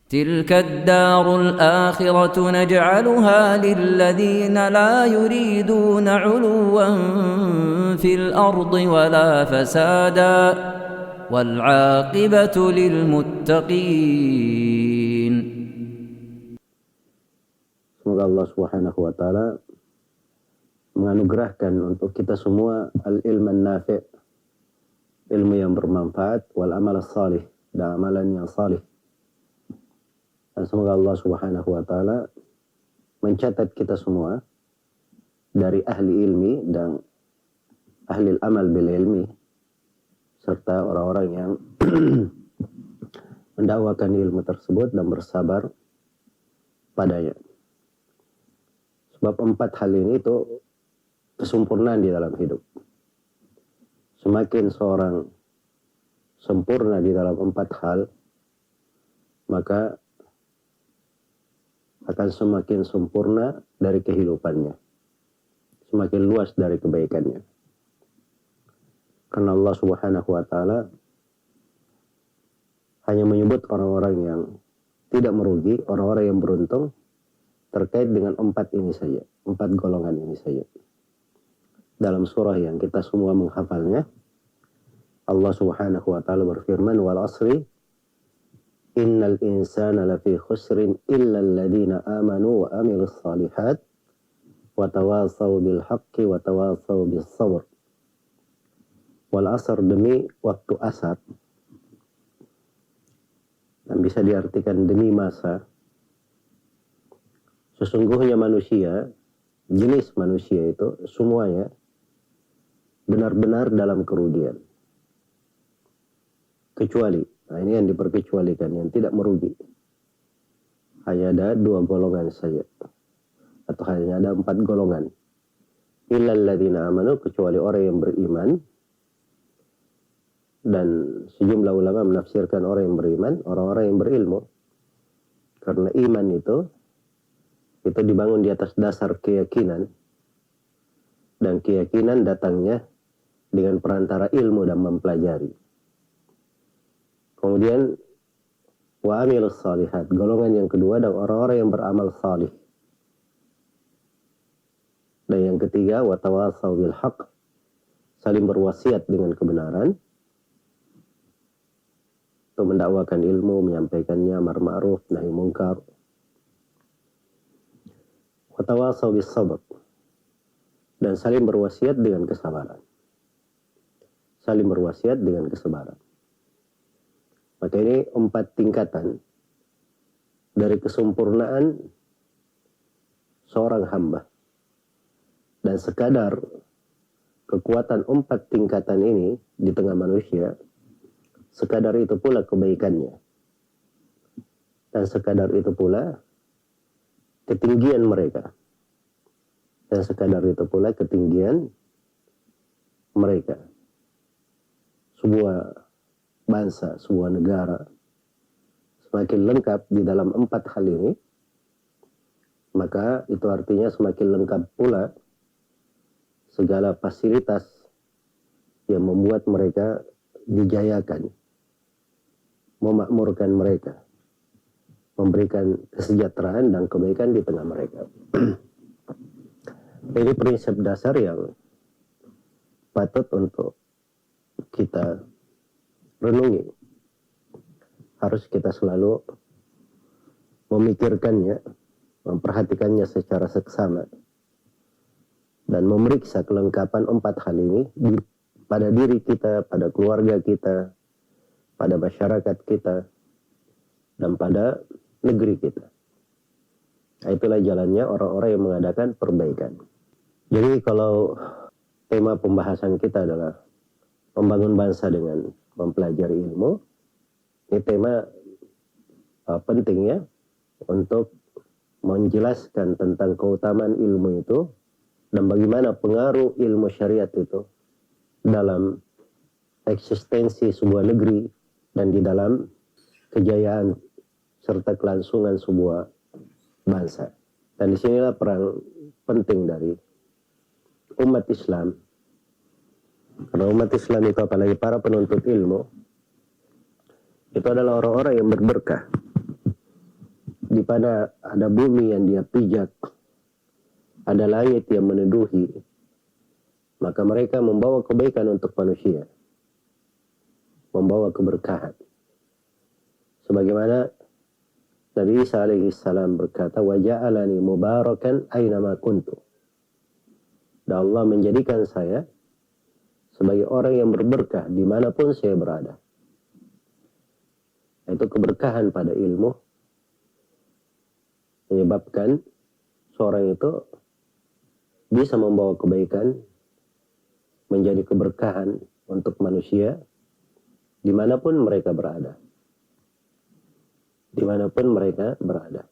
تلك الدار الآخرة نجعلها للذين لا يريدون علوا في الأرض ولا فسادا والعاقبة للمتقين. Semoga Allah Subhanahu wa taala menganugerahkan untuk kita semua al-ilman nafi', ilmu yang bermanfaat, wal amal salih, dan amalan yang salih. Dan semoga Allah Subhanahu wa taala mencatat kita semua dari ahli ilmi dan ahli amal bil ilmi, serta orang-orang yang mendakwakan ilmu tersebut dan bersabar padanya. Sebab 4 hal ini itu kesempurnaan di dalam hidup. Semakin seorang sempurna di dalam 4 hal, maka akan semakin sempurna dari kehidupannya, semakin luas dari kebaikannya. Karena Allah Subhanahu wa taala hanya menyebut orang-orang yang tidak merugi, orang-orang yang beruntung terkait dengan 4 ini saja, 4 golongan ini saja. Dalam surah yang kita semua menghafalnya, Allah Subhanahu wa taala berfirman, wal asri innal insana lafi khusrin illa alladhina amanu wa amilus salihat wa tawasaw bil haqqi wa tawasaw bis sabr. Wal asr, demi waktu asar, dan bisa diartikan demi masa. Sesungguhnya manusia, jenis manusia itu semuanya benar-benar dalam kerugian, kecuali, nah ini yang diperkecualikan, yang tidak merugi. Hanya ada 2 golongan saja, atau hanya ada 4 golongan. Illal ladzina amanu, kecuali orang yang beriman. Dan sejumlah ulama menafsirkan orang yang beriman, orang-orang yang berilmu. Karena iman itu dibangun di atas dasar keyakinan. Dan keyakinan datangnya dengan perantara ilmu dan mempelajari. Kemudian wa amilus salihat, golongan yang kedua, dan orang-orang yang beramal salih. Dan yang ketiga, wa tawasaw bil haqq, saling berwasiat dengan kebenaran, untuk mendakwakan ilmu, menyampaikannya, amar ma'ruf, nahi munkar. Wa tawasaw bis sabr, dan saling berwasiat dengan kesabaran. Saling berwasiat dengan kesabaran. Maka ini 4 tingkatan dari kesempurnaan seorang hamba. Dan sekadar kekuatan 4 tingkatan ini di tengah manusia, sekadar itu pula kebaikannya. Dan sekadar itu pula ketinggian mereka. Dan sekadar itu pula ketinggian mereka. Sebuah bangsa, sebuah negara semakin lengkap di dalam 4 hal ini, maka itu artinya semakin lengkap pula segala fasilitas yang membuat mereka dijayakan, memakmurkan mereka, memberikan kesejahteraan dan kebaikan di tengah mereka. Ini prinsip dasar yang patut untuk kita renungi. Harus kita selalu memikirkannya, memperhatikannya secara seksama, dan memeriksa kelengkapan 4 hal ini pada diri kita, pada keluarga kita, pada masyarakat kita, dan pada negeri kita. Nah, itulah jalannya orang-orang yang mengadakan perbaikan. Jadi kalau tema pembahasan kita adalah membangun bangsa dengan mempelajari ilmu, ini tema penting ya, untuk menjelaskan tentang keutamaan ilmu itu, dan bagaimana pengaruh ilmu syariat itu dalam eksistensi sebuah negeri dan di dalam kejayaan serta kelangsungan sebuah bangsa. Dan disinilah peran penting dari umat Islam. Karena umat Islam itu, apalagi para penuntut ilmu, itu adalah orang-orang yang berberkah. di mana ada bumi yang dia pijak, ada langit yang meneduhi, maka mereka membawa kebaikan untuk manusia, membawa keberkahan. Sebagaimana Nabi Isa alaihi salam berkata, "Wa ja'alani mubarakan aynama kuntu." Dan Allah menjadikan saya sebagai orang yang berberkah dimanapun saya berada. Itu keberkahan pada ilmu menyebabkan seorang itu bisa membawa kebaikan, menjadi keberkahan untuk manusia dimanapun mereka berada. Dimanapun mereka berada.